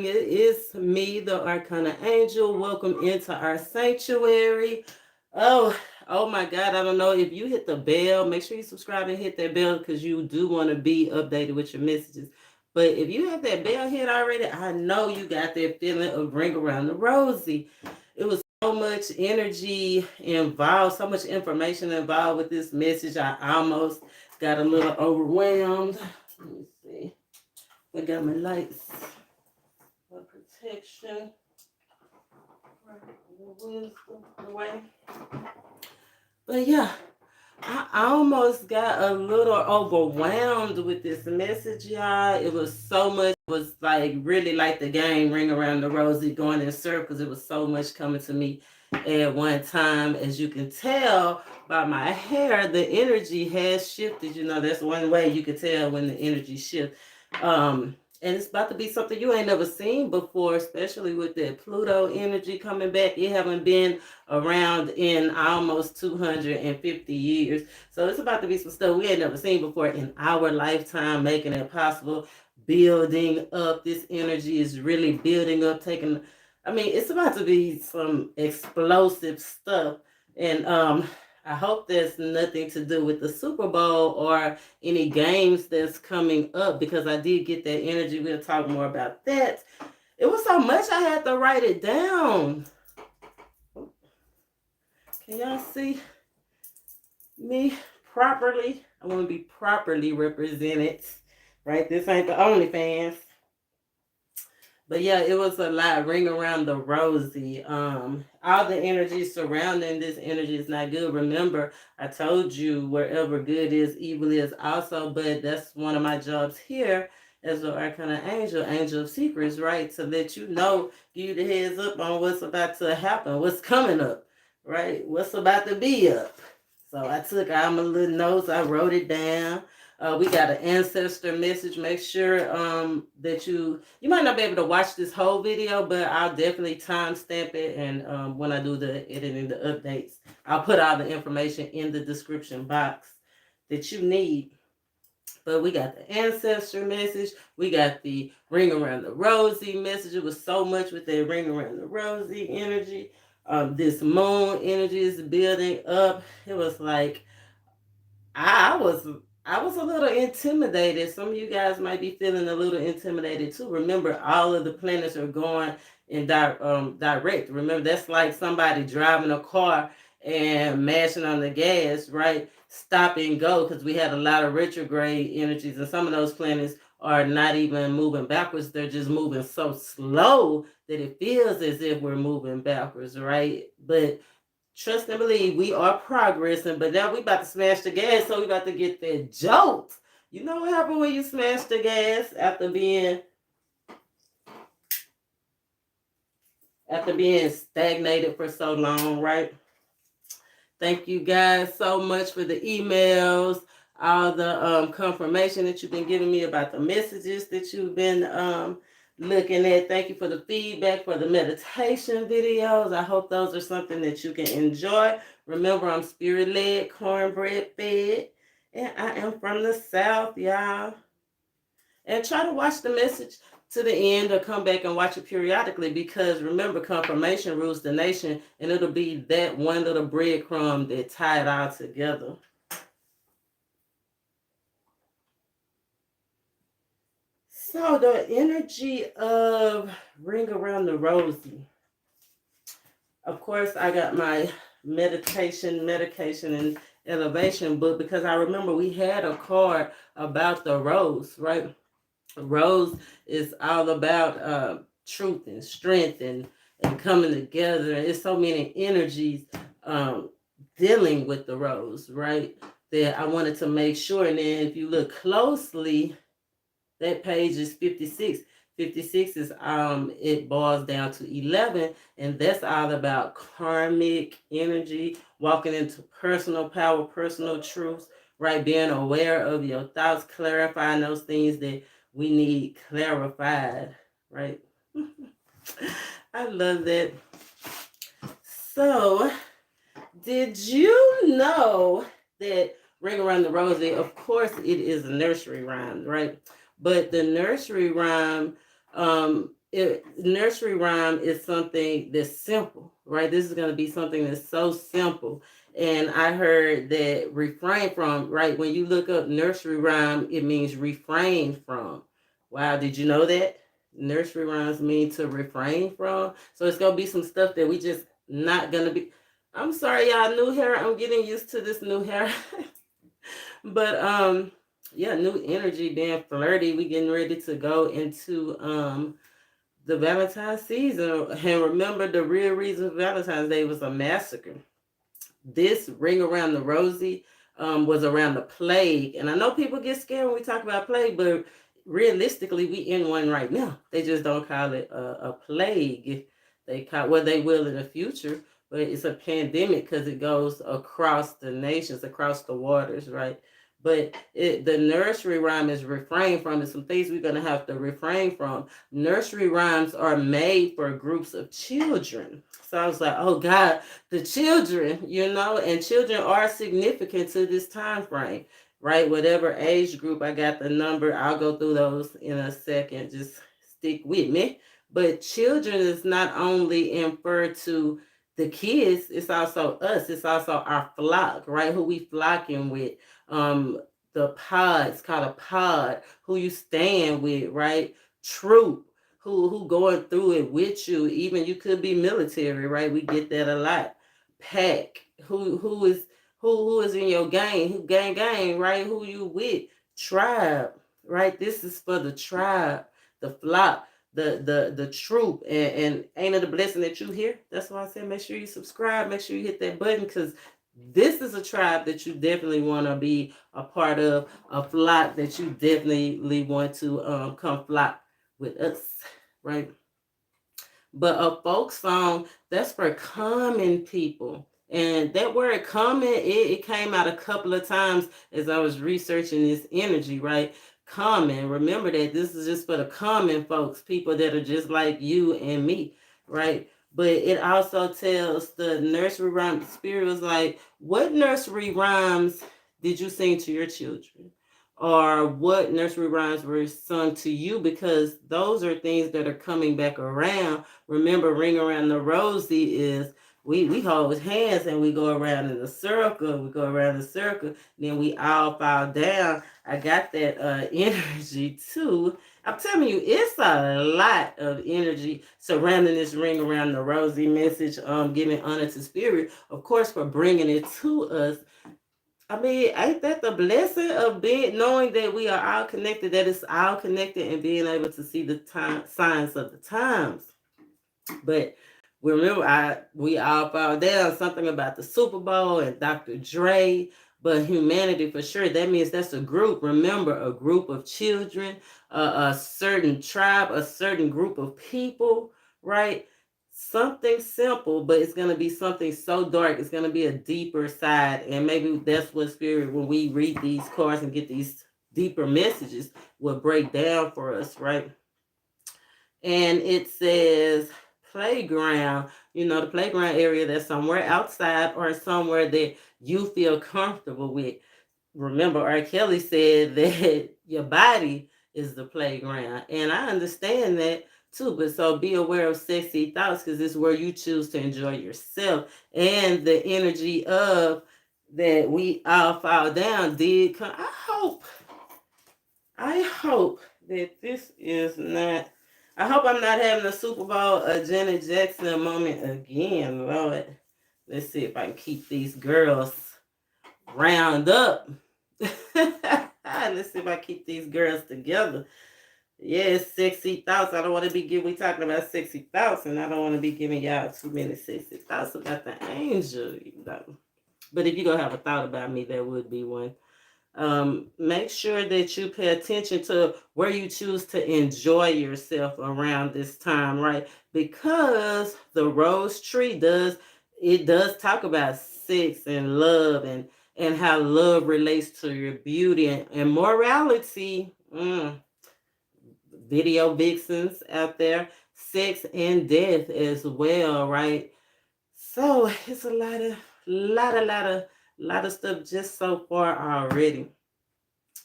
It is me, the ARCANAANGEL. Welcome into our sanctuary. Oh, oh my God. I don't know if you hit the bell. Make sure you subscribe and hit that bell because you do want to be updated with your messages. But if you have that bell hit already, I know you got that feeling of ring around the rosy. It was so much energy involved, so much information involved with this message. I almost got a little overwhelmed. Let me see. I got my lights for protection. Wisdom away. But yeah, I almost got a little overwhelmed with this message, y'all. It was so much. It was like really like the game Ring Around the Rosie going in circles. It was so much coming to me at one time. As you can tell by my hair, the energy has shifted. You know, that's one way you can tell when the energy shifts. And it's about to be something you ain't never seen before, especially with that Pluto energy coming back. It haven't been around in almost 250 years. So it's about to be some stuff we ain't never seen before in our lifetime, making it possible, building up. This energy is really building up, it's about to be some explosive stuff. And I hope there's nothing to do with the Super Bowl or any games that's coming up because I did get that energy. We'll talk more about that. It was so much I had to write it down. Can y'all see me properly? I want to be properly represented, right? This ain't the OnlyFans. But yeah, it was a lot. Ring around the rosy. All the energy surrounding this energy is not good. Remember, I told you wherever good is, evil is also. But that's one of my jobs here as an ARCANAANGEL, angel of secrets, right? To let you know, give you the heads up on what's about to happen, what's coming up, right? What's about to be up. So I took out my little notes. I wrote it down. We got an ancestor message. Make sure that you might not be able to watch this whole video, but I'll definitely timestamp it. And when I do the editing, the updates, I'll put all the information in the description box that you need. But we got the ancestor message. We got the ring around the rosy message. It was so much with that ring around the rosy energy. This moon energy is building up. It was like I was a little intimidated. Some of you guys might be feeling a little intimidated too. Remember, all of the planets are going in direct. Remember, that's like somebody driving a car and mashing on the gas, right? Stop and go, because we had a lot of retrograde energies, and some of those planets are not even moving backwards. They're just moving so slow that it feels as if we're moving backwards, right? But trust and believe we are progressing, but now we about to smash the gas, so we about to get that jolt. You know what happened when you smash the gas after being stagnated for so long, right? Thank you guys so much for the emails, all the confirmation that you've been giving me about the messages that you've been looking at. Thank you for the feedback for the meditation videos. I hope those are something that you can enjoy. Remember, I'm spirit-led, cornbread fed, and I am from the South, y'all. And try to watch the message to the end or come back and watch it periodically, because remember, confirmation rules the nation, and it'll be that one little breadcrumb that tie it all together. So the energy of ring around the rosy. Of course, I got my medication, and elevation book, because I remember we had a card about the rose, right? Rose is all about truth and strength and coming together. It's so many energies dealing with the rose, right? That I wanted to make sure. And then if you look closely, that page is 56. 56 is it boils down to 11, and that's all about karmic energy, walking into personal power, personal truths, right? Being aware of your thoughts, clarifying those things that we need clarified, right? I love that. So, did you know that Ring Around the Rosy, of course, it is a nursery rhyme, right? But the nursery rhyme nursery rhyme is something that's simple, right? This is going to be something that's so simple. And I heard that refrain from, right? When you look up nursery rhyme, it means refrain from. Wow, did you know that? Nursery rhymes mean to refrain from. So it's going to be some stuff that we just not going to be. I'm sorry, y'all, new hair. I'm getting used to this new hair. But yeah, new energy, being flirty. We getting ready to go into the Valentine's season. And remember, the real reason Valentine's Day was a massacre. This ring around the rosy was around the plague. And I know people get scared when we talk about plague, but realistically, we in one right now. They just don't call it a plague. They call, well, they will in the future, but it's a pandemic because it goes across the nations, across the waters, right? But the nursery rhyme is refrain from, and some things we're going to have to refrain from. Nursery rhymes are made for groups of children. So I was like, oh God, the children, and children are significant to this time frame, right? Whatever age group, I got the number. I'll go through those in a second. Just stick with me. But children is not only inferred to the kids, it's also us. It's also our flock, right? Who we flocking with. The pods, called a pod, who you stand with, right? Troop, who going through it with you. Even you could be military, right? We get that a lot. Pack, who is in your gang, who gang, right? Who you with? Tribe, right? This is for the tribe, the flock, the troop, and ain't it a blessing that you here? That's why I said make sure you subscribe, make sure you hit that button, because this is a tribe that you definitely want to be a part of, a flock that you definitely want to come flock with us, right? But a folk song, that's for common people. And that word common, it came out a couple of times as I was researching this energy, right? Common. Remember that this is just for the common folks, people that are just like you and me, right? But it also tells the nursery rhyme spirit was like, what nursery rhymes did you sing to your children? Or what nursery rhymes were sung to you? Because those are things that are coming back around. Remember, ring around the rosy is we hold hands and we go around in a circle. We go around the circle, then we all fall down. I got that energy too. I'm telling you, it's a lot of energy surrounding this ring around the rosy message. Giving honor to spirit, of course, for bringing it to us. I mean, ain't that the blessing of being knowing that we are all connected, that it's all connected, and being able to see the time signs of the times. But remember, we all fall down. Something about the Super Bowl and Dr. Dre, but humanity for sure. That means that's a group. Remember, a group of children, a certain tribe, a certain group of people, right? Something simple, but it's going to be something so dark. It's going to be a deeper side. And maybe that's what spirit, when we read these cards and get these deeper messages, will break down for us, right? And it says playground, the playground area that's somewhere outside or somewhere that you feel comfortable with. Remember, R. Kelly said that your body is the playground. And I understand that too, but so be aware of sexy thoughts, because it's where you choose to enjoy yourself. And the energy of that we all fall down did come. I hope that this is not. I hope I'm not having a Super Bowl Janet Jackson moment again, Lord. Let's see if I can keep these girls round up. Let's see if I keep these girls together. Yes, sexy thoughts. I don't want to be giving. We talking about sexy thoughts, and I don't want to be giving y'all too many sexy thoughts about the angel. But if you're gonna have a thought about me, there would be one. Make sure that you pay attention to where you choose to enjoy yourself around this time, right? Because the rose tree does talk about sex and love, and how love relates to your beauty and morality. Video vixens out there, sex and death as well, right? So it's a lot of stuff just so far already,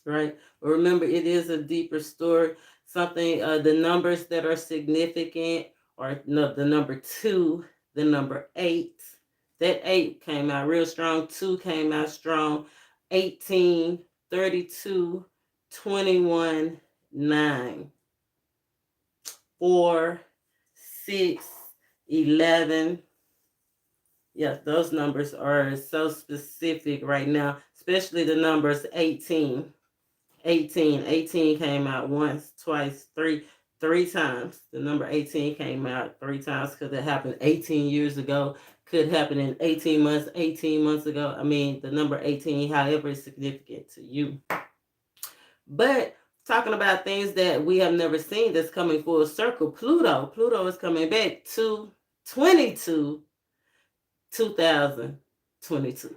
right? But remember, it is a deeper story. something, the numbers that are significant, or no, the number 2, the number 8. That 8 came out real strong. 2 came out strong. 18, 32, 21, 9, 4, 6, 11. Yeah, those numbers are so specific right now, especially the numbers 18. 18 came out once, twice, three times. The number 18 came out 3 times. Could have happened 18 years ago. Could happen in 18 months ago. I mean, the number 18, however, is significant to you. But talking about things that we have never seen that's coming full circle, Pluto is coming back to 2022.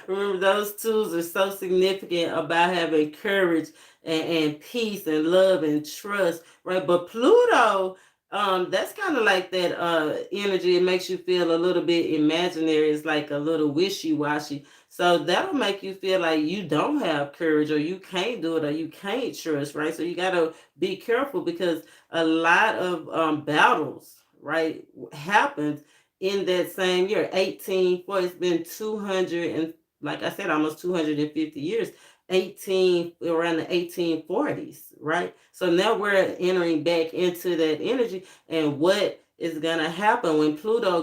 Remember, those twos are so significant about having courage and peace and love and trust, right? But Pluto, that's kind of like that energy. It makes you feel a little bit imaginary. It's like a little wishy-washy. So that'll make you feel like you don't have courage, or you can't do it, or you can't trust, right? So you got to be careful, because a lot of battles, right, happened in that same year. 18, for it's been 200, and like I said, almost 250 years. 18, around the 1840s, right? So now we're entering back into that energy. And what is gonna happen when Pluto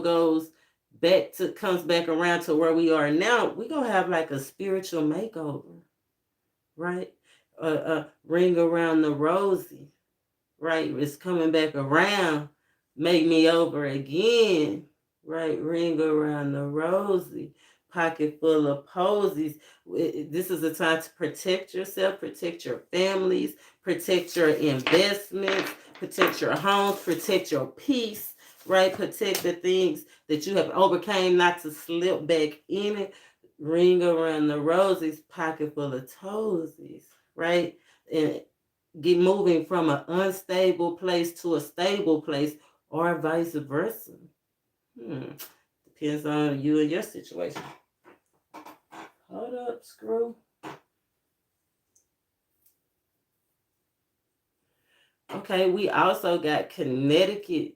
comes back around to where we are now? We're gonna have like a spiritual makeover, right? Ring around the rosy, right? It's coming back around. Make me over again, right? Ring around the rosy. Pocket full of posies. This is a time to protect yourself, protect your families, protect your investments, protect your homes, protect your peace, right? Protect the things that you have overcame, not to slip back in it. Ring around the rosies, pocket full of toesies, right? And get moving from an unstable place to a stable place, or vice versa. Depends on you and your situation. Hold up, screw. Okay, we also got Connecticut,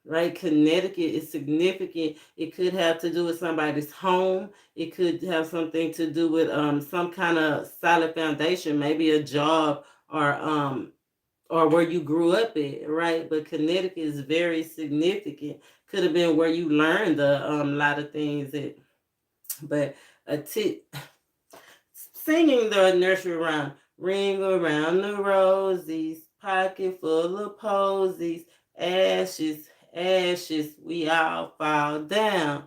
right? Connecticut is significant. It could have to do with somebody's home. It could have something to do with some kind of solid foundation, maybe a job, or where you grew up at, right? But Connecticut is very significant. Could have been where you learned a lot of things. But singing the nursery rhyme, ring around the rosies, pocket full of posies, ashes, ashes, we all fall down.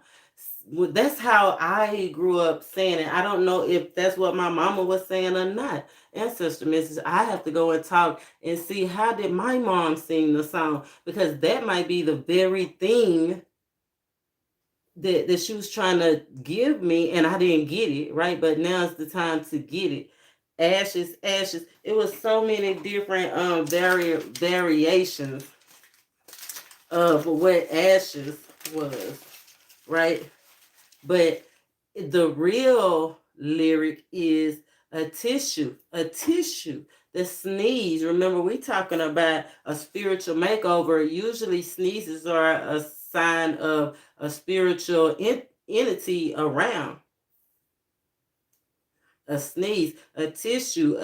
That's how I grew up saying it. I don't know if that's what my mama was saying or not. Ancestor message, I have to go and talk and see how did my mom sing the song, because that might be the very thing that she was trying to give me, and I didn't get it, right? But now it's the time to get it. Ashes, ashes. It was so many different variations of what ashes was, right? But the real lyric is a tissue, the sneeze. Remember, we talking about a spiritual makeover. Usually sneezes are a sign of a spiritual entity around. A sneeze, a tissue,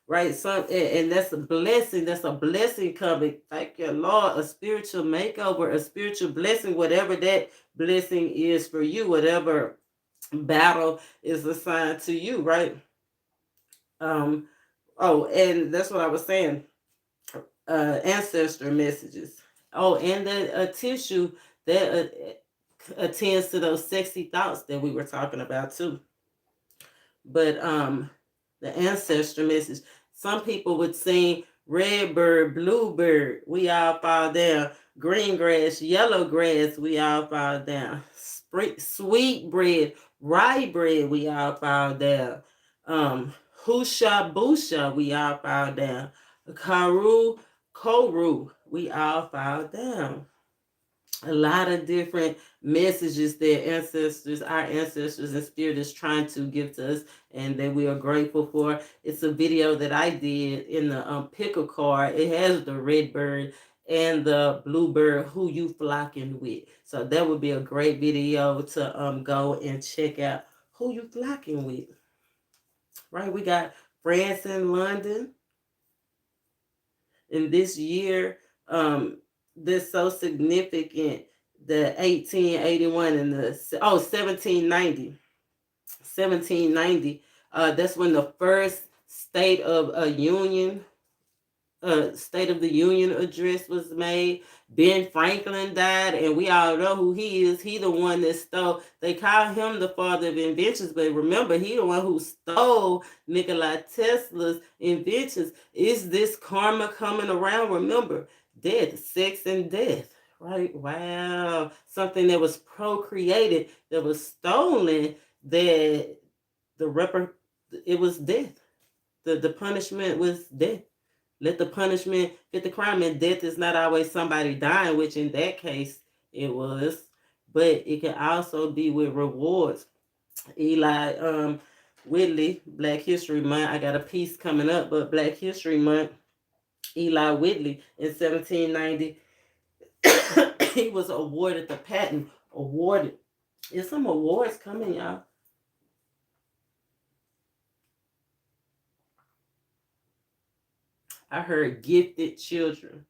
right? And that's a blessing. That's a blessing coming. Thank you, Lord. A spiritual makeover, a spiritual blessing, whatever that blessing is for you, whatever battle is assigned to you, right? Oh, and that's what I was saying. Ancestor messages. Oh, and the tissue that attends to those sexy thoughts that we were talking about too. But the ancestor message. Some people would sing red bird, blue bird, we all fall down. Green grass, yellow grass, we all fall down. Sweet bread, rye bread, we all fall down. Husha busha, we all fall down. Koru, we all fall down. a lot of different messages that our ancestors and spirit is trying to give to us, and that we are grateful for. It's a video that I did in the pickle card. It has the red bird and the bluebird, who you flocking with. So that would be a great video to go and check out who you flocking with. Right? We got France and London. In this year, that's so significant, the 1881 and the 1790. 1790, that's when the first State of the Union address was made. Ben Franklin died, and we all know who he is. He the one that stole. They call him the father of inventions, but remember, he the one who stole Nikola Tesla's inventions. Is this karma coming around? Remember, death, sex, and death. Right? Wow. Something that was procreated, that was stolen, that it was death. The punishment was death. Let the punishment fit the crime. And death is not always somebody dying, which in that case it was. But it can also be with rewards. Eli Whitley, Black History Month. I got a piece coming up, but Black History Month, Eli Whitley in 1790, he was awarded the patent. Awarded. There's some awards coming, y'all. I heard gifted children.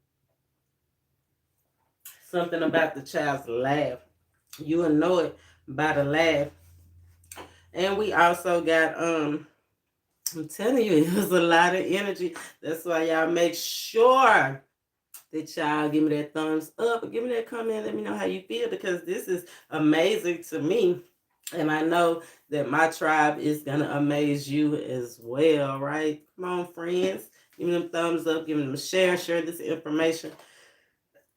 Something about the child's laugh. You will know it by the laugh. And we also got, I'm telling you, it was a lot of energy. That's why y'all make sure that y'all give me that thumbs up, or give me that comment. Let me know how you feel, because this is amazing to me. And I know that my tribe is going to amaze you as well, right? Come on, friends. Give me them thumbs up. Give them a share. Share this information.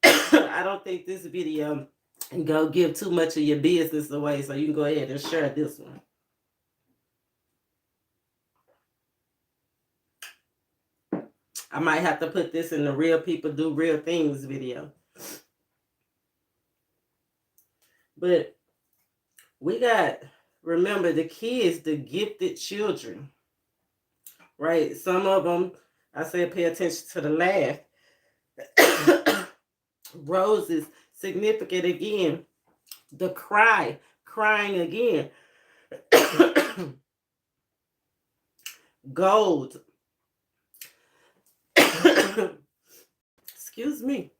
I don't think this video can go give too much of your business away, so you can go ahead and share this one. I might have to put this in the Real People Do Real Things video. But we got, remember, the kids, the gifted children, right? Some of them, I said, pay attention to the laugh. Roses, significant again. The crying again. Gold. Excuse me.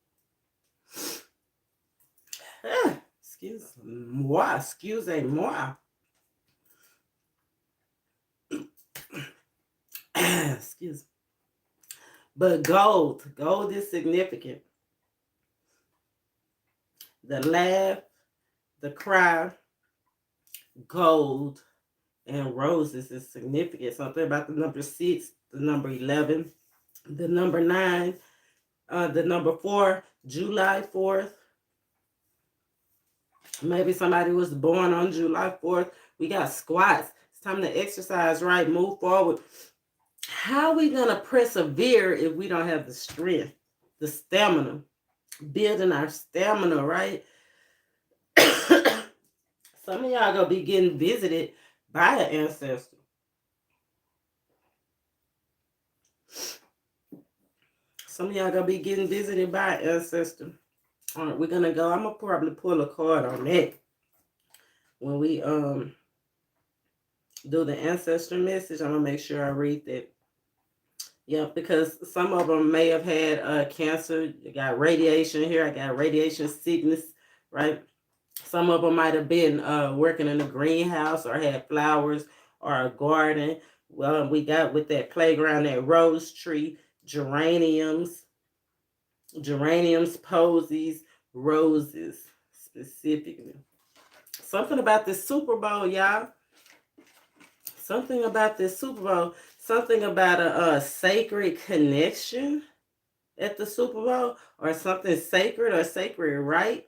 Excuse-moi. Excuse-moi. Excuse me. But gold is significant. The laugh, the cry, gold, and roses is significant. Something about the number 6, the number 11, the number 9, the number 4, July 4th. Maybe somebody was born on July 4th. We got squats. It's time to exercise, right? Move forward. How are we going to persevere if we don't have the strength, the stamina? Building our stamina, right? Some of y'all going to be getting visited by an ancestor. Some of y'all going to be getting visited by an ancestor. All right, we're going to go. I'm going to probably pull a card on that when we do the ancestor message. I'm going to make sure I read that. Yeah, because some of them may have had cancer. You got radiation here. I got radiation sickness, right? Some of them might have been working in a greenhouse or had flowers or a garden. Well, we got with that playground, that rose tree, geraniums, posies, roses specifically. Something about this Super Bowl, y'all. Something about this Super Bowl. Something about a sacred connection at the Super Bowl, or something sacred or sacred, right?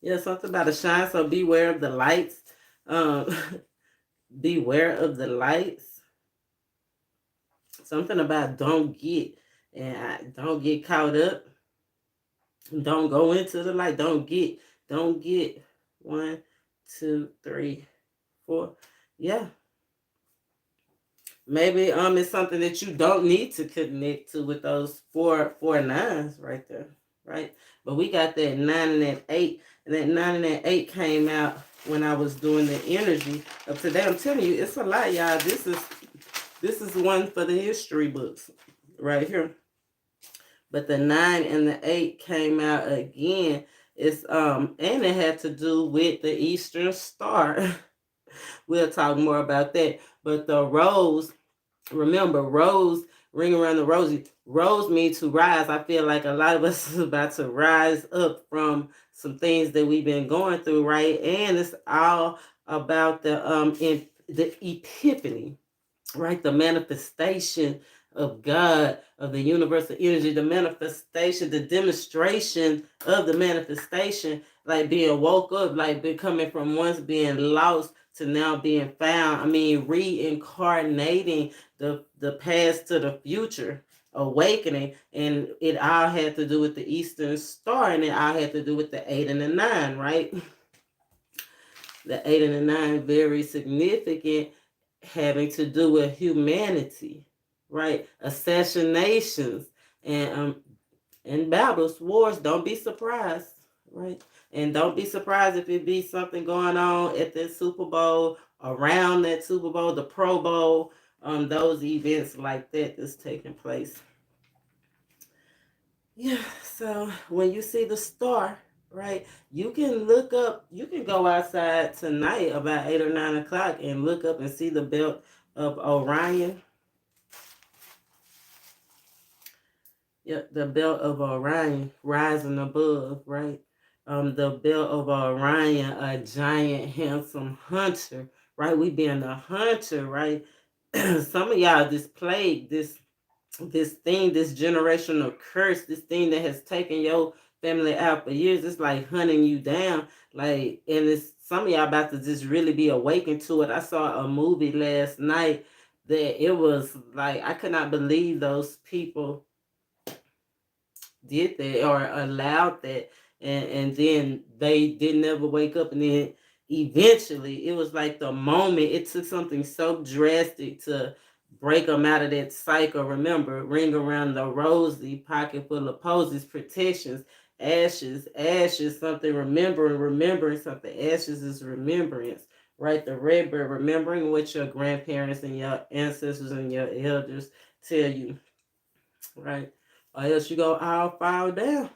Yeah, something about a shine. So beware of the lights. Beware of the lights. Something about don't get caught up. Don't go into the light. Don't get 1, 2, 3, 4. Yeah. Maybe it's something that you don't need to connect to with those four nines right there. Right? But we got that 9 and that 8. And that 9 and that 8 came out when I was doing the energy of today. I'm telling you, it's a lot, y'all. This is one for the history books right here. But the 9 and the 8 came out again. It's and it had to do with the Eastern Star. We'll talk more about that. But the rose, remember, rose, ring around the rosy. Rose means to rise. I feel like a lot of us is about to rise up from some things that we've been going through, right? And it's all about the epiphany, right? The manifestation of God, of the universal energy, the manifestation, the demonstration of the manifestation, like being woke up, like becoming from once being lost to now being found. I mean, reincarnating the past to the future, awakening, and it all had to do with the Eastern Star, and it all had to do with the 8 and the 9, right? The 8 and the 9, very significant, having to do with humanity, right? Assassinations and battles, wars. Don't be surprised, right? And don't be surprised if it be something going on at the Super Bowl, around that Super Bowl, the Pro Bowl, those events like that that's taking place. Yeah, so when you see the star, right, you can look up, you can go outside tonight about 8 or 9 o'clock and look up and see the belt of Orion. Yep, the belt of Orion rising above, right? The belt of Orion, a giant, handsome hunter, right? We being a hunter, right? Some of y'all this plague, this thing, this generational curse, this thing that has taken your family out for years, it's like hunting you down. Like, and it's some of y'all about to just really be awakened to it. I saw a movie last night that it was like, I could not believe those people did that or allowed that, and then they didn't ever wake up, and then eventually it was like the moment it took something so drastic to break them out of that cycle. Remember, ring around the rosy, pocket full of posies, protections, ashes, something, remembering something. Ashes is remembrance, right? The red bird, remembering what your grandparents and your ancestors and your elders tell you, right? Or else you go all fall down.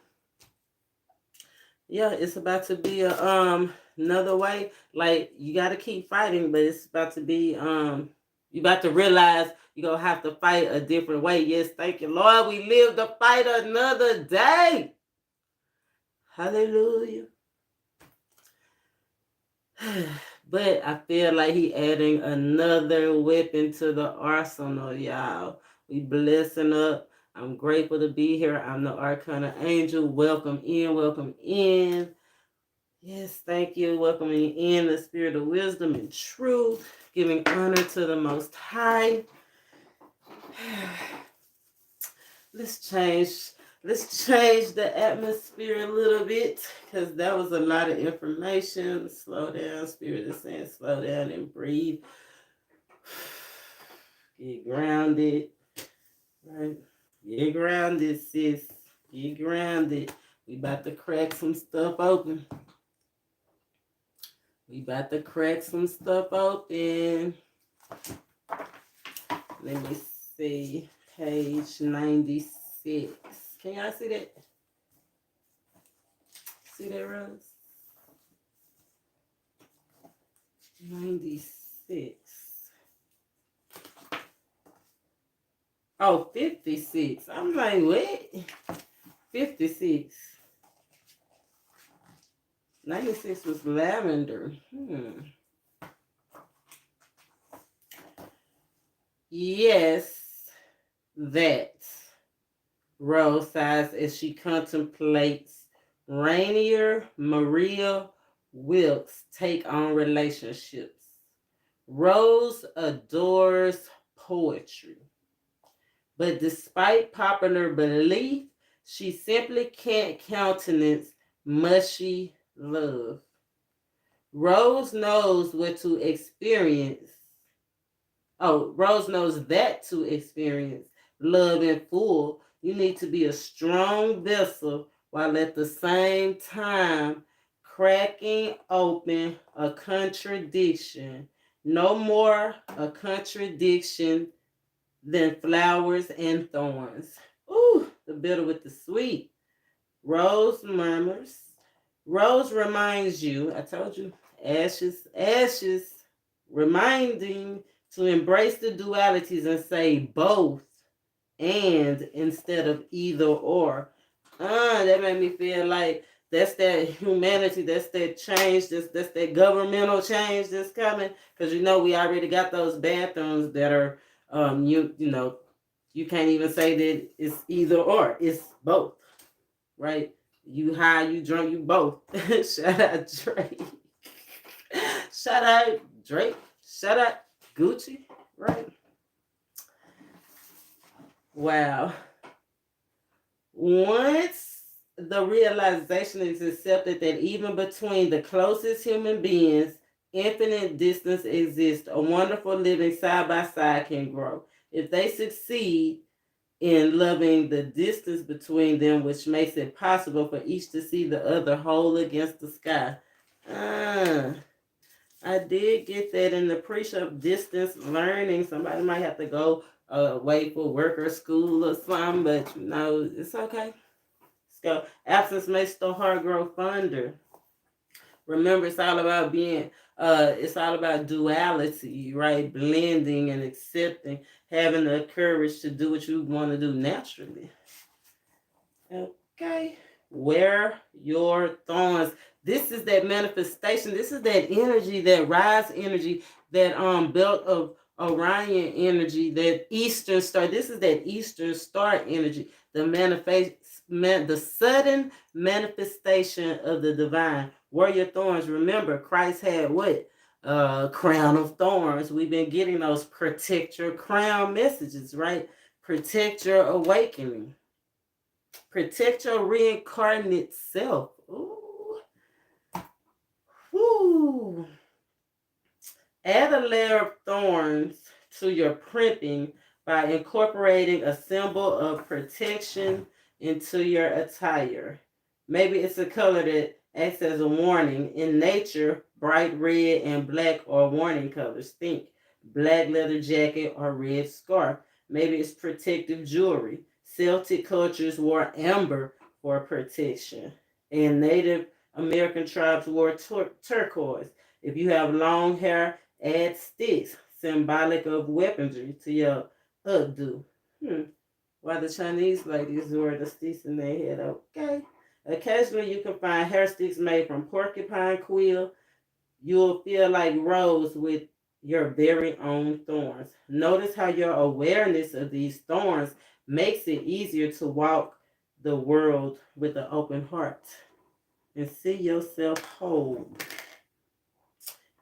Yeah, it's about to be a another way. Like, you gotta keep fighting, but it's about to be you about to realize you're gonna have to fight a different way. Yes, thank you, Lord. We live to fight another day. Hallelujah. But I feel like he adding another weapon to the arsenal, y'all. We blessing up. I'm grateful to be here. I'm the ARCANAANGEL. Welcome in, welcome in. Yes, thank you. Welcoming in the spirit of wisdom and truth, giving honor to the Most High. Let's change the atmosphere a little bit, because that was a lot of information. Slow down. Spirit is saying slow down and breathe. Get grounded. Right? Get grounded, sis. Get grounded. We about to crack some stuff open. Let me see. Page 96. Can y'all see that? See that, Rose? 96. Oh, 56. I'm like, what? 56. 96 was lavender. Yes, that Rose sighs as she contemplates Rainier Maria Wilkes' take on relationships. Rose adores poetry, but despite popular belief, She simply can't countenance mushy love. Rose knows what to experience. Oh, Rose knows that to experience love in full, you need to be a strong vessel while at the same time cracking open a contradiction. No more a contradiction than flowers and thorns. Ooh, the bitter with the sweet. Rose murmurs. Rose reminds you, I told you, ashes, ashes, reminding to embrace the dualities and say both and instead of either or. That made me feel like that's that humanity, that's that change, that's that governmental change that's coming. Because you know we already got those bathrooms that are you know, you can't even say that it's either or, it's both, right? You high, you drunk, you both. Shout out Drake. Shout out Drake. Shout out Gucci, right? Wow. Once the realization is accepted that even between the closest human beings, infinite distance exists, a wonderful living side by side can grow. If they succeed in loving the distance between them, which makes it possible for each to see the other whole against the sky. I did get that in the pre-show distance learning. Somebody might have to go away for work or school or something, but you know, it's okay. Let's go. Absence makes the heart grow fonder. Remember, it's all about it's all about duality, right? Blending and accepting, having the courage to do what you want to do naturally. Okay. Wear your thorns. This is that manifestation. This is that energy, that rise energy, that belt of Orion energy, that Eastern star. This is that Eastern star energy. The sudden manifestation of the divine. Wear your thorns. Remember, Christ had what? Crown of thorns. We've been getting those protect your crown messages, right? Protect your awakening. Protect your reincarnate self. Ooh. Woo. Add a layer of thorns to your primping by incorporating a symbol of protection into your attire. Maybe it's a color that acts as a warning. In nature, bright red and black are warning colors. Think black leather jacket or red scarf. Maybe it's protective jewelry. Celtic cultures wore amber for protection, and Native American tribes wore turquoise. If you have long hair, add sticks, symbolic of weaponry, to your updo. While the Chinese ladies wore the sticks in their head. Okay. Occasionally, you can find hair sticks made from porcupine quill. You'll feel like Rose with your very own thorns. Notice how your awareness of these thorns makes it easier to walk the world with an open heart and see yourself whole.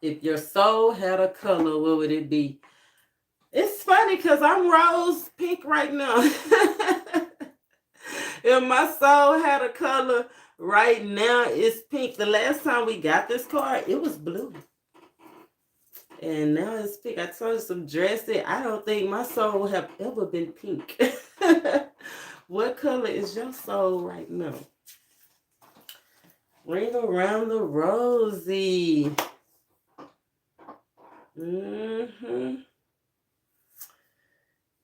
If your soul had a color, what would it be? It's funny because I'm rose pink right now. If my soul had a color right now, it's pink. The last time we got this card, it was blue. And now it's pink. I told you some dressing. I don't think my soul have ever been pink. What color is your soul right now? Ring around the rosy.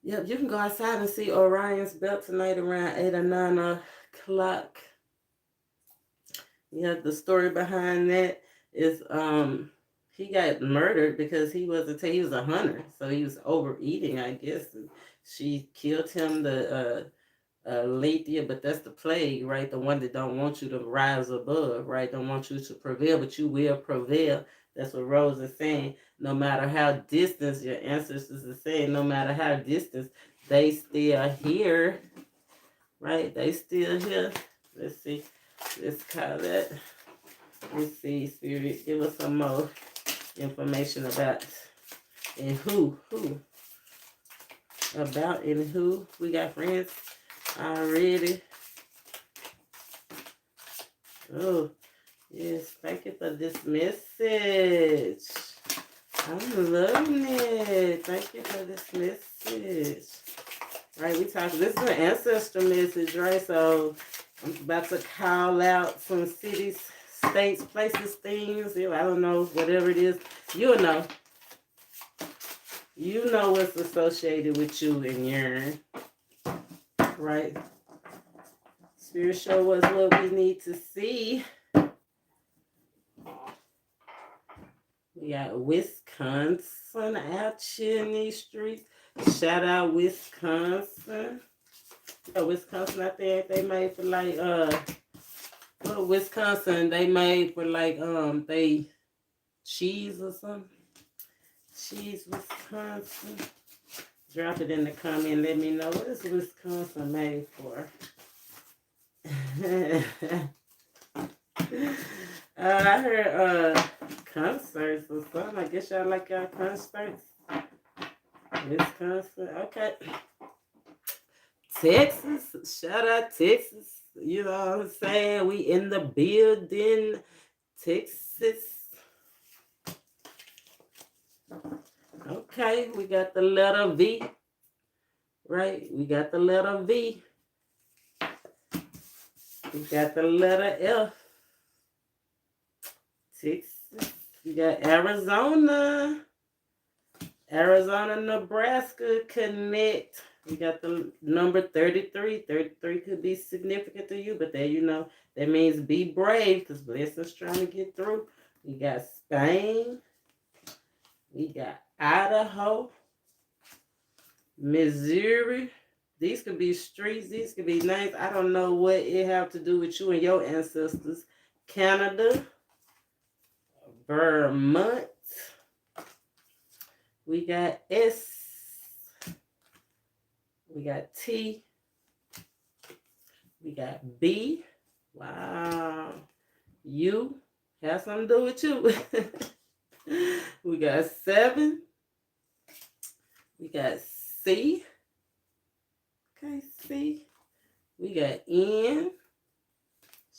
Yep, you can go outside and see Orion's belt tonight around 8 or 9 o'clock. Yeah, the story behind that is he got murdered because he was a hunter, so he was overeating, I guess. And she killed him, the Lethia, but that's the plague, right? The one that don't want you to rise above, right? Don't want you to prevail, but you will prevail. That's what Rose is saying. No matter how distant your ancestors are saying, no matter how distant, they still here, right? They still here. Let's see. Let's call that. Let's see, Spirit. Give us some more information about and who. About and who. We got friends already. Oh, yes. Thank you for this message. I'm loving it. Thank you for this message. Right, we talking. This is an ancestor message, right? So I'm about to call out some cities, states, places, things. I don't know, whatever it is. You'll know. You know what's associated with you and your, right? Spirit show us what we need to see. We got Wisconsin out here in these streets. Shout out Wisconsin. Yeah, Wisconsin, I think they made for like Wisconsin, they made for like they cheese or something. Cheese, Wisconsin. Drop it in the comment. Let me know what is Wisconsin made for. I heard concerts or something. I guess y'all like y'all concerts. Wisconsin. Okay. Texas. Shout out Texas. You know what I'm saying? We in the building. Texas. Okay, we got the letter V. Right? We got the letter V. We got the letter F. Texas. We got Arizona. Arizona, Nebraska connect. We got the number 33. 33 could be significant to you, but there you know. That means be brave because blessings trying to get through. We got Spain. We got Idaho. Missouri. These could be streets. These could be names. I don't know what it have to do with you and your ancestors. Canada. Vermont. We got S. We got T. We got B. Wow. U. Has something to do with you. We got 7. We got C. Okay, C. We got N.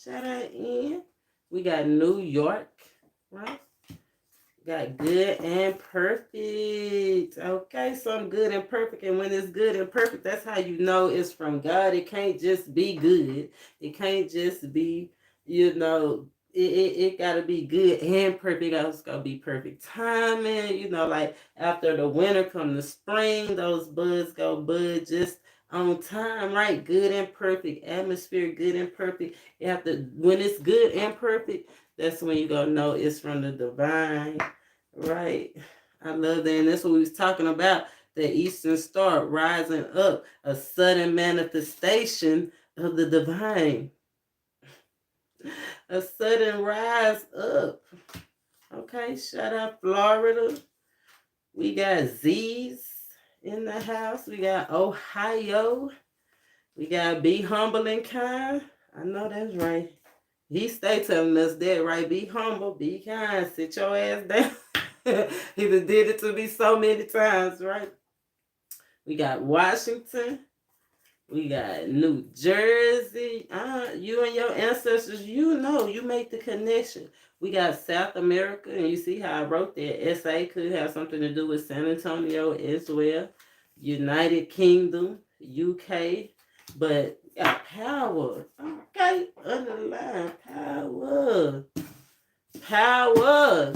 Shout out N. We got New York, right? We got good and perfect. Okay, so I'm good and perfect. And when it's good and perfect, that's how you know it's from God. It can't just be good. It can't just be, you know, it got to be good and perfect. It's got to be perfect timing. You know, like after the winter come the spring, those buds go bud just on time, right? Good and perfect. Atmosphere, good and perfect. You have to, when it's good and perfect, that's when you gonna know it's from the divine, right? I love that. And that's what we was talking about. The Eastern Star rising up, a sudden manifestation of the divine. A sudden rise up. Okay, shout out Florida. We got Z's in the house. We got Ohio. We got be humble and kind. I know that's right. He stay telling us that, right? Be humble, be kind, sit your ass down. He done did it to me so many times, right? We got Washington. We got New Jersey. You and your ancestors, you know, you make the connection. We got South America, and you see how I wrote that. SA could have something to do with San Antonio as well. United Kingdom, UK. But we got power. Okay, underline power. Power.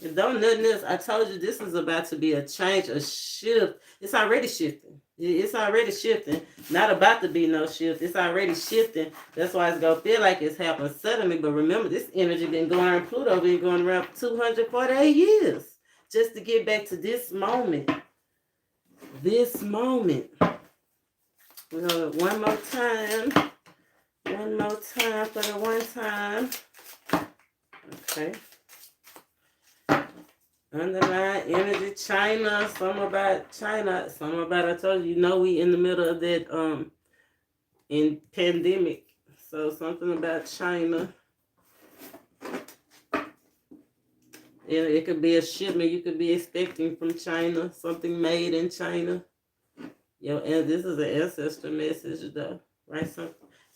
And don't nothing else. I told you this is about to be a change, a shift. It's already shifting. It's already shifting. Not about to be no shift. It's already shifting. That's why it's going to feel like it's happening suddenly. But remember, this energy been going around Pluto, been going around for 248 years. Just to get back to this moment. This moment. We're going to one more time. One more time for the one time. Okay. Underline energy, China, something about China, something about, I told you, we in the middle of that in pandemic. So something about China. It could be a shipment you could be expecting from China, something made in China. And this is an ancestor message though, right?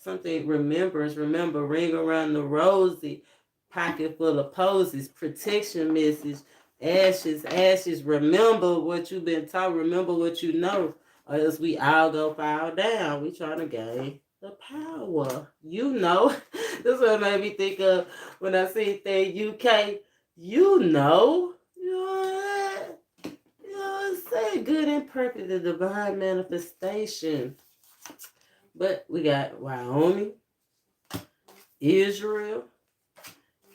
something remembrance. Remember, ring around the rosy, pocket full of posies, protection message, ashes, ashes. Remember what you've been taught. Remember what you know, or else we all go fall down. We trying to gain the power. You know, this what made me think of when I see that UK. You know, say good and perfect, the divine manifestation. But we got Wyoming, Israel,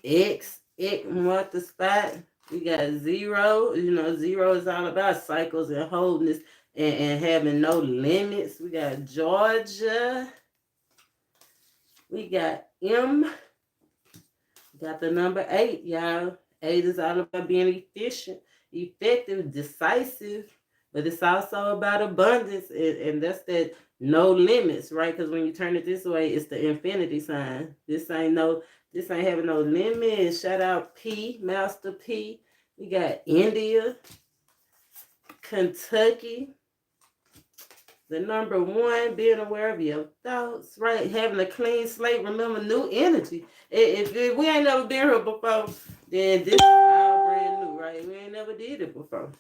X mark the spot. We got zero. You know, zero is all about cycles and wholeness and having no limits. We got Georgia. We got M. We got the number 8, y'all. 8 is all about being efficient, effective, decisive. But it's also about abundance, and that's that no limits, right? Because when you turn it this way, it's the infinity sign. This ain't having no limits. Shout out P, Master P. We got India, Kentucky. The number 1, being aware of your thoughts, right? Having a clean slate. Remember, new energy. If we ain't never been here before, then this is all brand new, right? We ain't never did it before.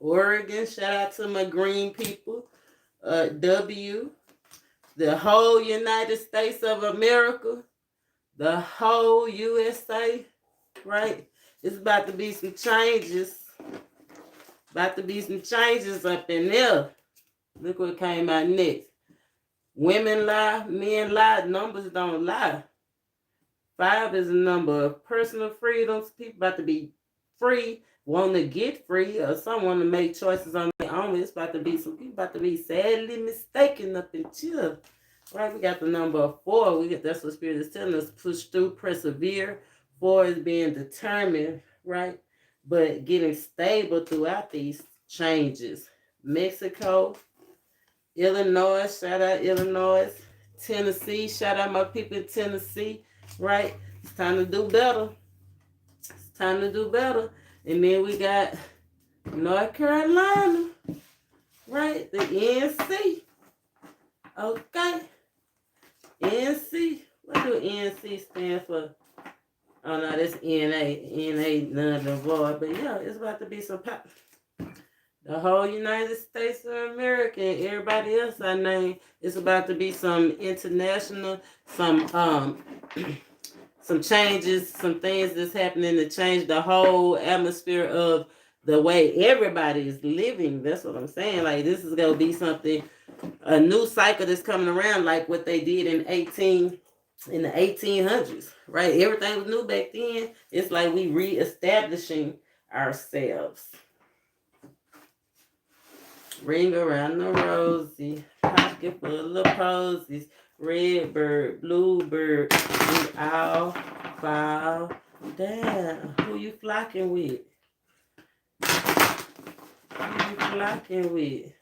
Oregon, shout out to my green people. W, the whole United States of America, the whole USA, right? It's about to be some changes. About to be some changes up in there. Look what came out next. Women lie, men lie, numbers don't lie. 5 is a number of personal freedoms. People about to be free, want to get free, or someone to make choices on their own. It's about to be some people about to be sadly mistaken up in chill. Right? We got the number 4. That's what Spirit is telling us. Push through, persevere. 4 is being determined, right? But getting stable throughout these changes. Mexico, Illinois, shout out Illinois. Tennessee, shout out my people in Tennessee, right? It's time to do better. It's time to do better. And then we got North Carolina, right? The NC. Okay. NC. What do NC stand for? Oh, no, that's NA. NA, none of void. But yeah, it's about to be some pop. The whole United States of America and everybody else I name, it's about to be some international, some changes, some things that's happening to change the whole atmosphere of the way everybody is living. That's what I'm saying. Like, this is gonna be something, a new cycle that's coming around, like what they did in the 1800s, right? Everything was new back then. It's like we reestablishing ourselves. Ring around the rosy, pocket full of posies, red bird, blue bird, we all fall down. Who you flocking with? Who you flocking with?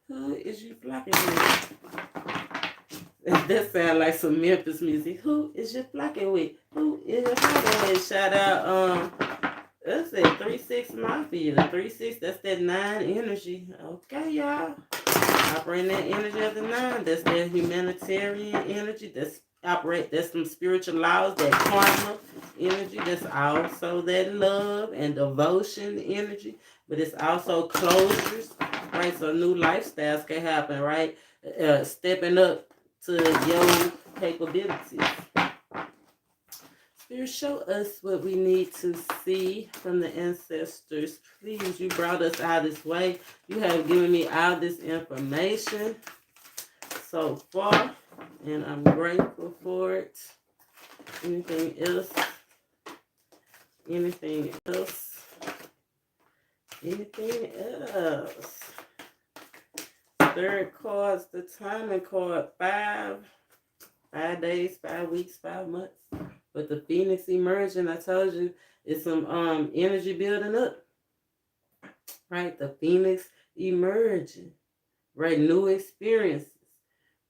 Who is you flocking with? That sound like some Memphis music. Who is you flocking with? Who is you flocking with? Shout out, that's it, 3-6 Mafia. 3-6, that's that 9 energy. Okay, y'all. Operating that energy of the 9. That's that humanitarian energy. That's some spiritual laws, that karma energy. That's also that love and devotion energy. But it's also closures, right? So new lifestyles can happen, right? Stepping up to your capabilities. Spirit, show us what we need to see from the ancestors. Please, you brought us out this way. You have given me all this information so far, and I'm grateful for it. Anything else? Anything else? Anything else? Third card's the timing card. 5 days, 5 weeks, 5 months. But the Phoenix emerging, I told you, it's some energy building up. Right? The Phoenix emerging. Right? New experiences.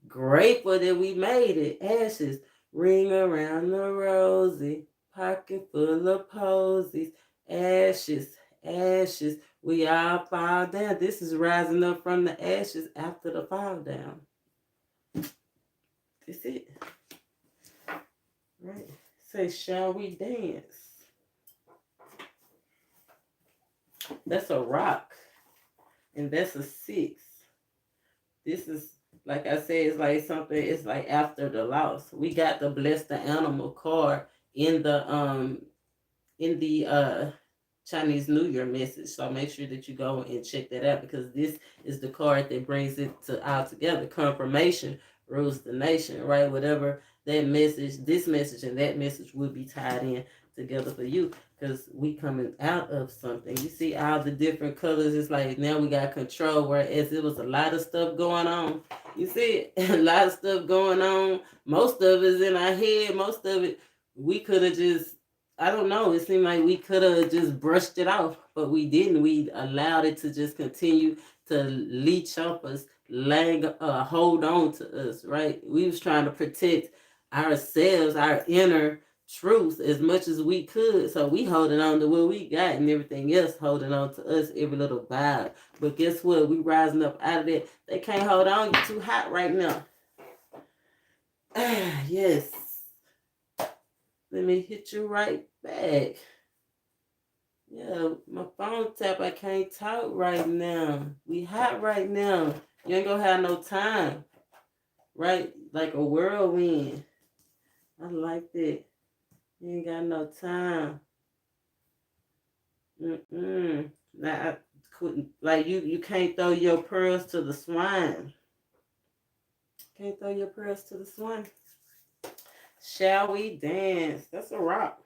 Grateful that we made it. Ashes. Ring around the rosy. Pocket full of posies. Ashes. Ashes. We all fall down. This is rising up from the ashes after the fall down. That's it. Right. Say, shall we dance? That's a rock. And that's a 6. This is, like I said, it's like something, it's like after the loss. We got the bless the animal card in the Chinese New Year message. So make sure that you go and check that out, because this is the card that brings it to all together. Confirmation rules the nation, right? Whatever that message, this message and that message will be tied in together for you, because we coming out of something. You see all the different colors. It's like now we got control, whereas it was a lot of stuff going on. You see a lot of stuff going on. Most of it is in our head. Most of it we could have just, I don't know, it seemed like we could have just brushed it off, but we didn't. We allowed it to just continue to leech off us, hold on to us, right? We was trying to protect ourselves, our inner truth as much as we could. So we holding on to what we got, and everything else holding on to us, every little vibe. But guess what? We rising up out of that. They can't hold on. You're too hot right now. Yes. Let me hit you right back. Yeah, my phone tap. I can't talk right now. We hot right now. You ain't gonna have no time. Right? Like a whirlwind. I like that. You ain't got no time. Now, I couldn't, like, you can't throw your pearls to the swine. Can't throw your pearls to the swine. Shall we dance? That's a rock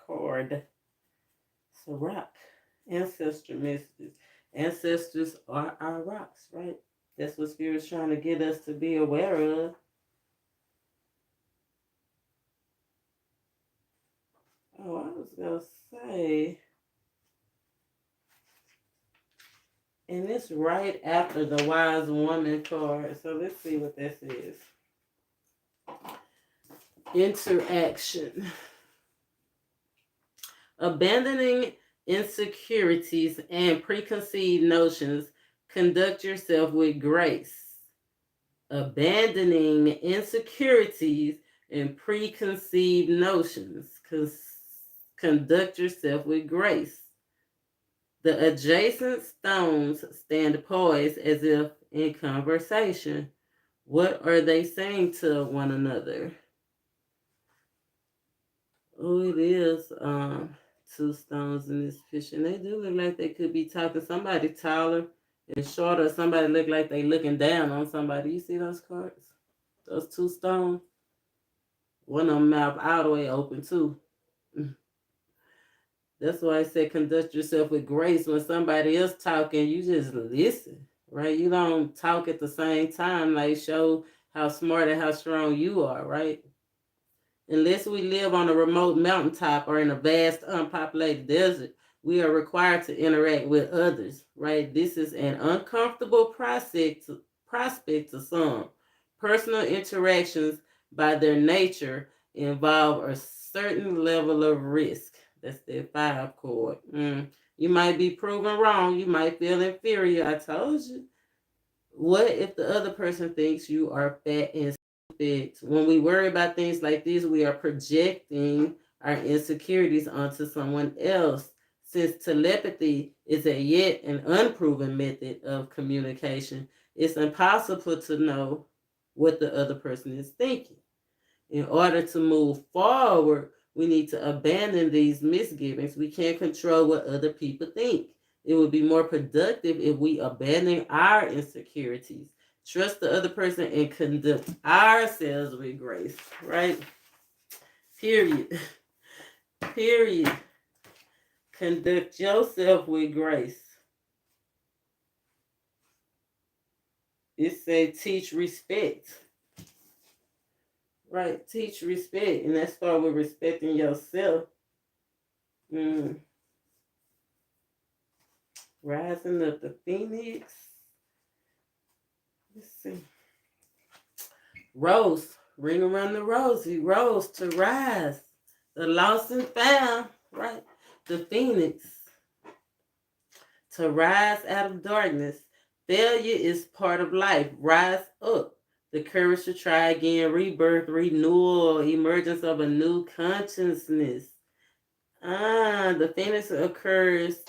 card. It's a rock. Ancestor messages. Ancestors are our rocks, right? That's what Spirit's trying to get us to be aware of. Oh, I was going to say, and it's right after the wise woman card. So let's see what this is. Interaction. Abandoning insecurities and preconceived notions, conduct yourself with grace. Abandoning insecurities and preconceived notions, conduct yourself with grace. The adjacent stones stand poised as if in conversation. What are they saying to one another? Oh, it is 2 stones in this picture. And they do look like they could be talking. Somebody taller and shorter. Somebody look like they looking down on somebody. You see those cards? Those 2 stones? One of them mouth all the way open too. That's why I said conduct yourself with grace. When somebody else talking, you just listen, right? You don't talk at the same time. Like, show how smart and how strong you are, right? Unless we live on a remote mountaintop or in a vast unpopulated desert, we are required to interact with others, right? This is an uncomfortable prospect to some. Personal interactions by their nature involve a certain level of risk. That's the 5 chord. You might be proven wrong. You might feel inferior. I told you. What if the other person thinks you are fat and stupid? When we worry about things like this, we are projecting our insecurities onto someone else. Since telepathy is a yet an unproven method of communication, it's impossible to know what the other person is thinking. In order to move forward, we need to abandon these misgivings. We can't control what other people think. It would be more productive if we abandon our insecurities, trust the other person, and conduct ourselves with grace, right? Period. Period. Conduct yourself with grace. It says teach respect. Right, teach respect, and that start with respecting yourself. Rising up the phoenix. Let's see. Rose, ring around the rosy. Rose, to rise. The lost and found, right? The phoenix, to rise out of darkness. Failure is part of life. Rise up. the courage to try again, rebirth, renewal, emergence of a new consciousness. The phoenix occurs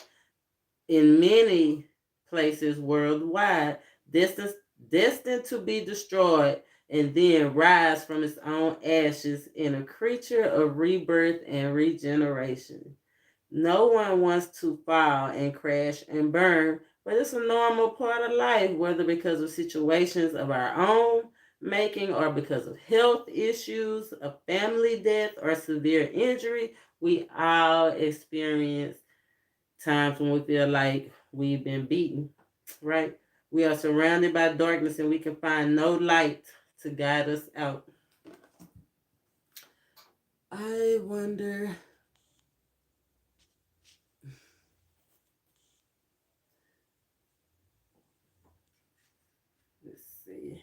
in many places worldwide, destined, destined to be destroyed and then rise from its own ashes in a creature of rebirth and regeneration. No one wants to fall and crash and burn, but it's a normal part of life, whether because of situations of our own making or because of health issues, a family death, or severe injury. We all experience times when we feel like we've been beaten, right? We are surrounded by darkness and we can find no light to guide us out. I wonder. Let's see.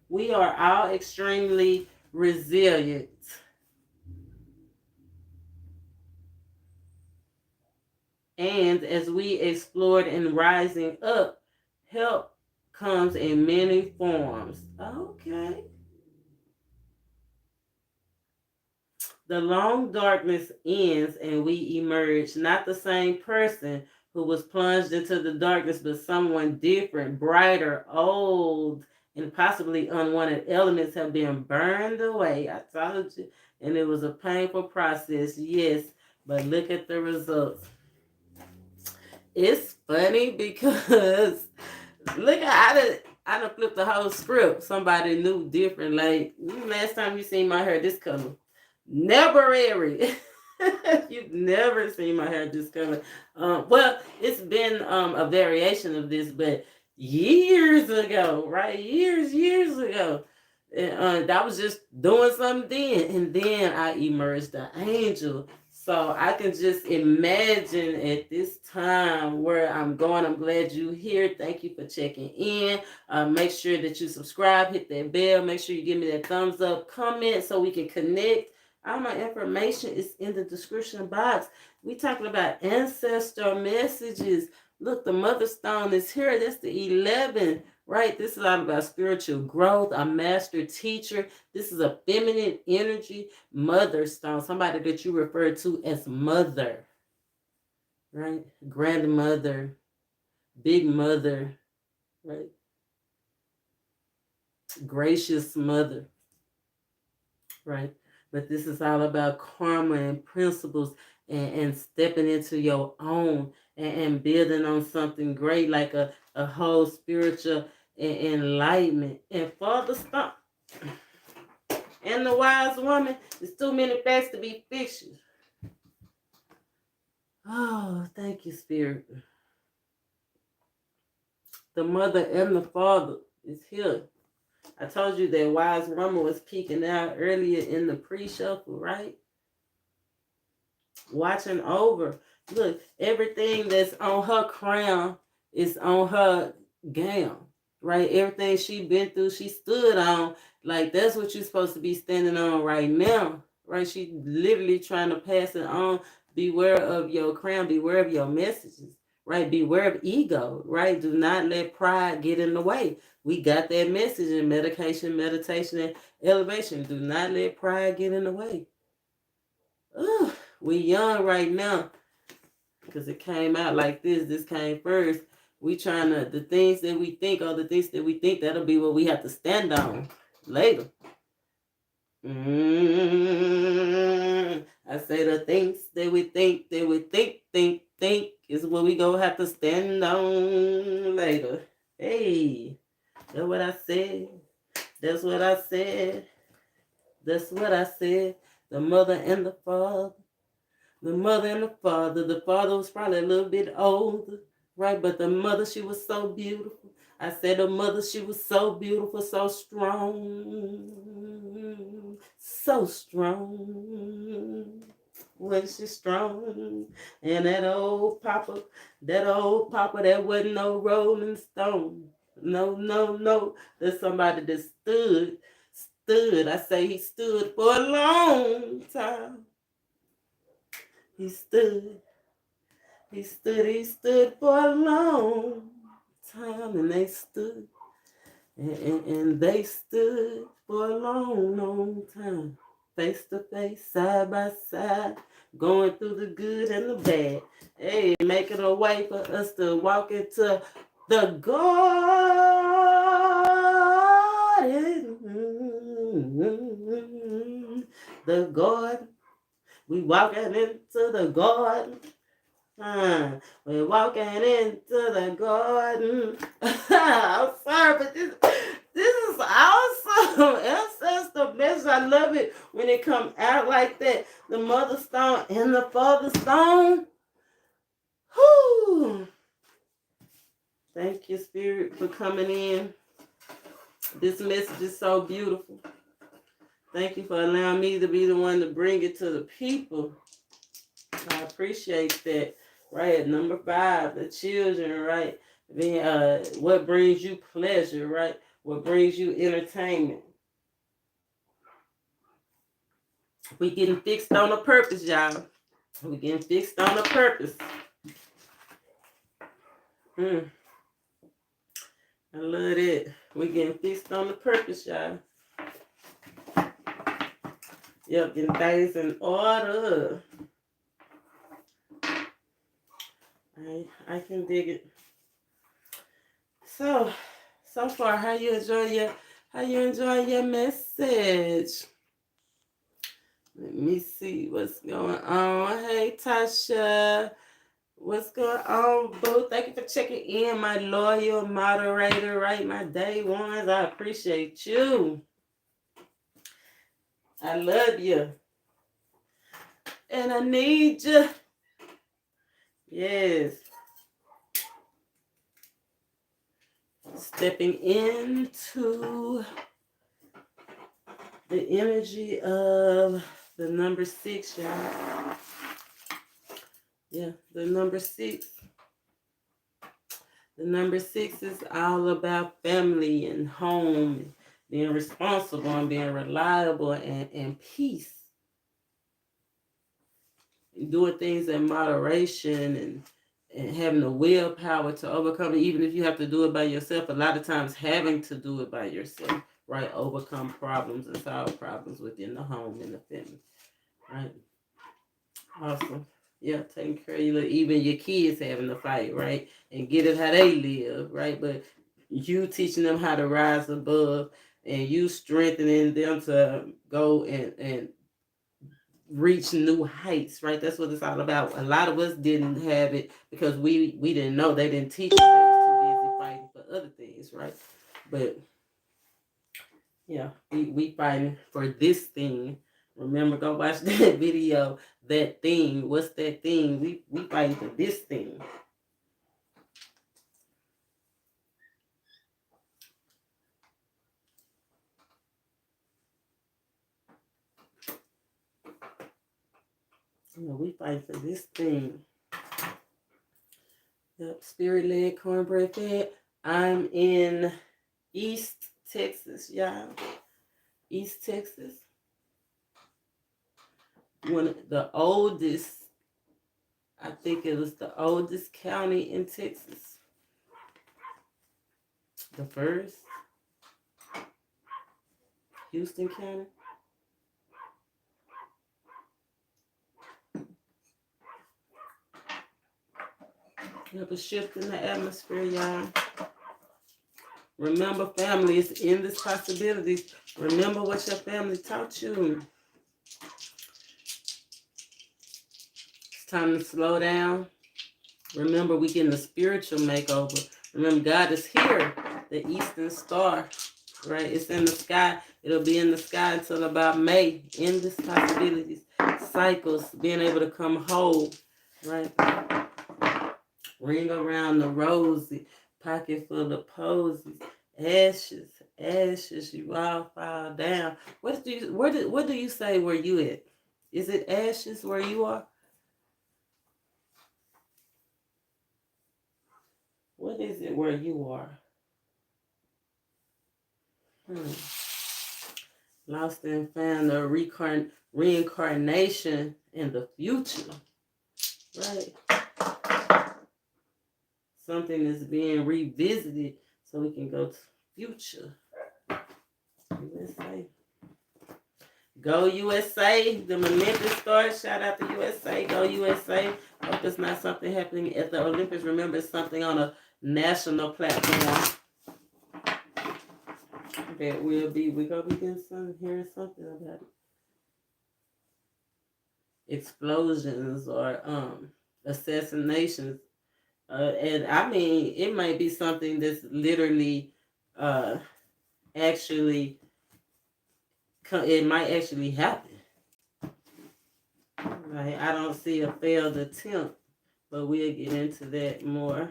We are all extremely resilient. And as we explored in Rising Up, help comes in many forms. Okay. The long darkness ends and we emerge, not the same person who was plunged into the darkness, but someone different, brighter, old, and possibly unwanted elements have been burned away. I told you. And it was a painful process, yes, but look at the results. It's funny because look, I done flipped the whole script. Somebody new, different. Like, last time you seen my hair this color? Never airy. You've never seen my hair this color. Well, it's been a variation of this, but years ago, right? Years ago. And I was just doing something then, and then I emerged an angel. So I can just imagine at this time where I'm going. I'm glad you're here. Thank you for checking in. Make sure that you subscribe, hit that bell. Make sure you give me that thumbs up, comment so we can connect. All my information is in the description box. We talking about ancestor messages. Look, the mother stone is here. That's the 11, right? This is all about spiritual growth, a master teacher. This is a feminine energy mother stone, somebody that you refer to as mother, right? Grandmother, big mother, right? Gracious mother, right? But this is all about karma and principles and stepping into your own and building on something great like a whole spiritual enlightenment. And Father Stone and the wise woman, there's too many facts to be fictions. Oh, thank you, Spirit. The mother and the father is here. I told you that wise woman was peeking out earlier in the pre-shuffle, right? Watching over. Look, everything that's on her crown is on her gown, right? Everything she been through, she stood on. Like, that's what you're supposed to be standing on right now, right? She literally trying to pass it on. Beware of your crown. Beware of your messages, right? Beware of ego, right? Do not let pride get in the way. We got that message in medication, meditation, and elevation. Do not let pride get in the way. Ugh. We young right now because it came out like this. This came first. We trying to, the things that we think are the things that we think, that'll be what we have to stand on later. I say the things that we think is what we gonna have to stand on later. Hey, that's what I said. That's what I said. That's what I said. The mother and the father. The mother and the father. The father was probably a little bit older, right? But the mother, she was so beautiful. I said the mother, she was so beautiful, so strong. So strong. Was she strong? And that old papa, that wasn't no rolling stone. No. There's somebody that stood. I say he stood for a long time. He stood. He stood for a long time, and they stood, and they stood for a long, long time. Face to face, side by side, going through the good and the bad. Hey, making a way for us to walk into the garden. The garden. We walking into the garden. We're walking into the garden. I'm sorry, but this is awesome. That's the best. I love it when it comes out like that. The mother stone and the father stone. Whew. Thank you, Spirit, for coming in. This message is so beautiful. Thank you for allowing me to be the one to bring it to the people. I appreciate that. Right, number 5, the children, right? What brings you pleasure, right? What brings you entertainment? We getting fixed on a purpose, y'all. We getting fixed on a purpose. I love it. We getting fixed on the purpose, y'all. Yep, getting things in order. I can dig it. So far, how you enjoy your message? Let me see what's going on. Hey, Tasha. What's going on, boo? Thank you for checking in, my loyal moderator, right? My day ones. I appreciate you. I love you. And I need you. Yes. Stepping into the energy of the number 6, y'all. Yeah, the number 6. The number 6 is all about family and home, and being responsible and being reliable and peace. And doing things in moderation and having the willpower to overcome it, even if you have to do it by yourself. A lot of times having to do it by yourself, right? Overcome problems and solve problems within the home and the family, right? Awesome. Yeah, taking care of even your kids having to fight, right? And get it how they live, right? But you teaching them how to rise above and you strengthening them to go and reach new heights, right? That's what it's all about. A lot of us didn't have it because we didn't know. They didn't teach us. They was too busy fighting for other things, right? But yeah, we fighting for this thing. Remember, go watch that video. That thing. What's that thing? We fighting for this thing. We fight for this thing. Yep, spirit-led cornbread fed. I'm in East Texas, y'all. East Texas. One of the oldest, I think it was the oldest county in Texas. The first. Houston County. You have a shift in the atmosphere, y'all. Remember, family is in this possibilities. Remember what your family taught you. It's time to slow down. Remember, we getting a spiritual makeover. Remember, God is here. The Eastern Star, right? It's in the sky. It'll be in the sky until about May. In this possibilities. Cycles, being able to come whole, right? Ring around the rosy, pocket full of posies, ashes, you all fall down. What do you say where you at? Is it ashes where you are? What is it where you are? Lost and found, the reincarnation in the future, right? something is being revisited so we can go to future. USA. Go USA. The Olympics start. Shout out to USA. Go USA. Hope it's not something happening at the Olympics. Remember, it's something on a national platform. That we're gonna be hearing something about it. Explosions or assassinations. And I mean, it might be something that's literally actually, it might actually happen. Right? I don't see a failed attempt, but we'll get into that more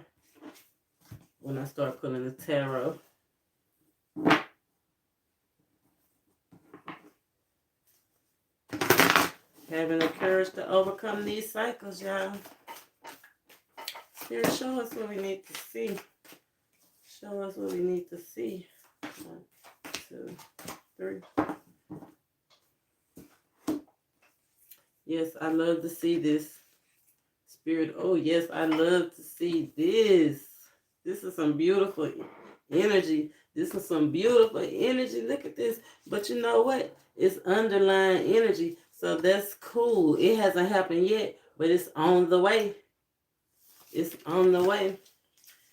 when I start pulling the tarot. Having the courage to overcome these cycles, y'all. Spirit, show us what we need to see. Show us what we need to see. 1, 2, 3. Yes, I love to see this. Spirit, oh yes, I love to see this. This is some beautiful energy. This is some beautiful energy. Look at this. But you know what? It's underlying energy. So that's cool. It hasn't happened yet, but it's on the way. It's on the way.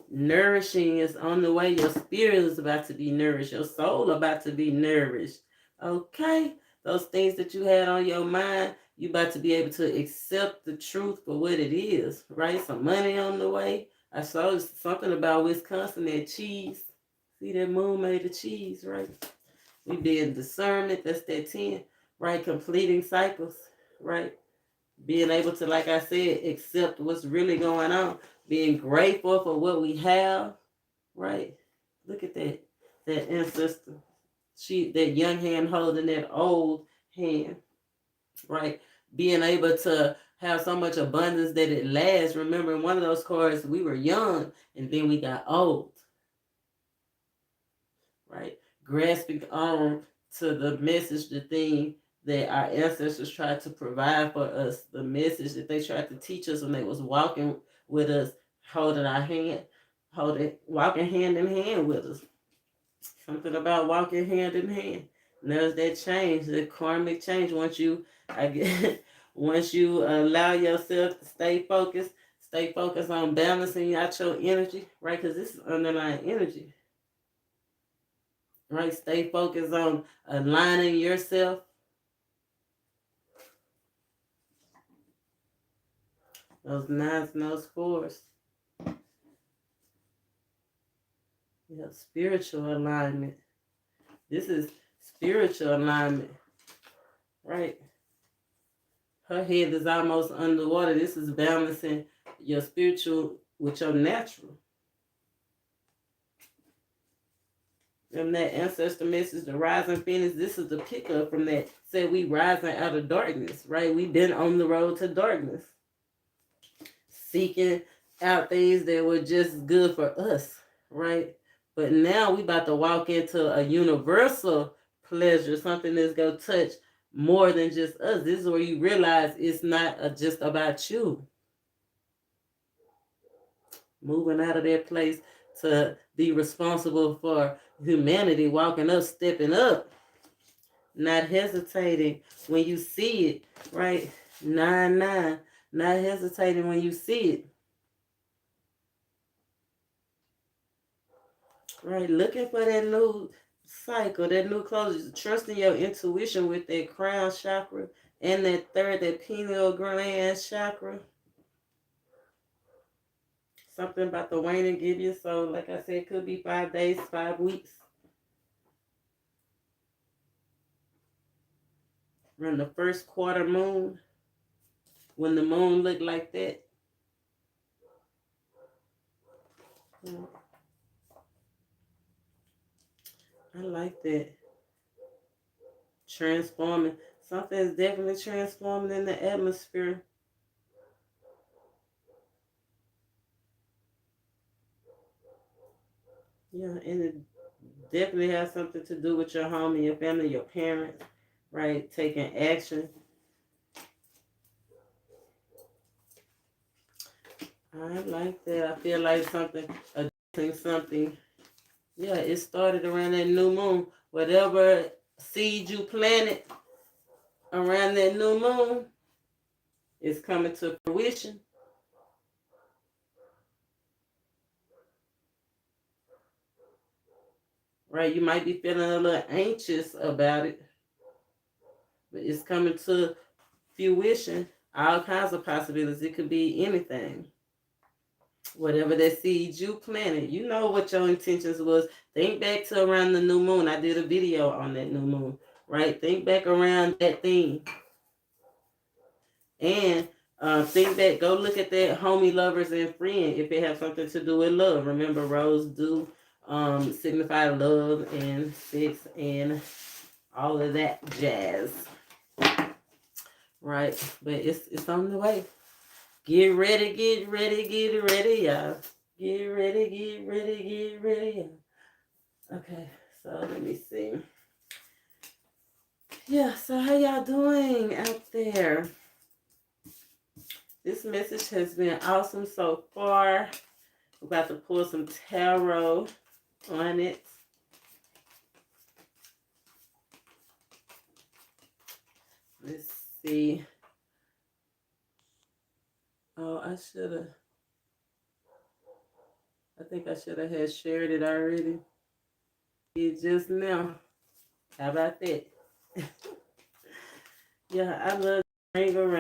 Nourishing is on the way. Your spirit is about to be nourished. Your soul about to be nourished. Okay? Those things that you had on your mind, you about to be able to accept the truth for what it is. Right? Some money on the way. I saw something about Wisconsin, that cheese. See that moon made of cheese, right? We did discernment. That's that 10. Right? Completing cycles. Right? Being able to, like I said, accept what's really going on. Being grateful for what we have. Right? Look at that. That ancestor. That young hand holding that old hand. Right? Being able to have so much abundance that it lasts. Remember, in one of those cards, we were young and then we got old. Right? Grasping on to the message, the thing that our ancestors tried to provide for us, the message that they tried to teach us when they was walking with us, holding our hand, walking hand in hand with us. Something about walking hand in hand. And there's that change, the karmic change. Once you allow yourself to stay focused on balancing out your energy, right? Because this is underlying energy. Right? Stay focused on aligning yourself. Those 9s and those 4s. Yeah, spiritual alignment. This is spiritual alignment. Right? Her head is almost underwater. This is balancing your spiritual with your natural. From that ancestor message, the rising phoenix, this is the pickup from that. Said we rising out of darkness, right? We've been on the road to darkness. Seeking out things that were just good for us, right? But now we about to walk into a universal pleasure, something that's going to touch more than just us. This is where you realize it's not just about you. Moving out of that place to be responsible for humanity, walking up, stepping up, not hesitating when you see it, right? 9-9, not hesitating when you see it. Right, looking for that new cycle, that new closure, trusting your intuition with that crown chakra and that pineal gland chakra. Something about the waning give you. So, like I said, it could be 5 days, 5 weeks. Around the first quarter moon, when the moon looked like that. I like that. Transforming. Something is definitely transforming in the atmosphere. Yeah, and it definitely has something to do with your home and your family, your parents, right? Taking action. I like that. I feel like something, something. Yeah, it started around that new moon. Whatever seed you planted around that new moon is coming to fruition. Right? You might be feeling a little anxious about it, but it's coming to fruition. All kinds of possibilities. It could be anything. Whatever that seed you planted, you know what your intentions was. Think back to around the new moon. I did a video on that new moon, right? Think back around that thing. And think back, go look at that homie, lovers, and friend if it has something to do with love. Remember, rose do signify love and sex and all of that jazz. Right? But it's on the way. Get ready, get ready, get ready, y'all. Get ready, get ready, get ready, y'all. Okay, so let me see. Yeah, so how y'all doing out there? This message has been awesome so far. I'm about to pull some tarot on it. Let's see. Oh, I think I should have had shared it already. It just now. How about that? Yeah, I love ring around.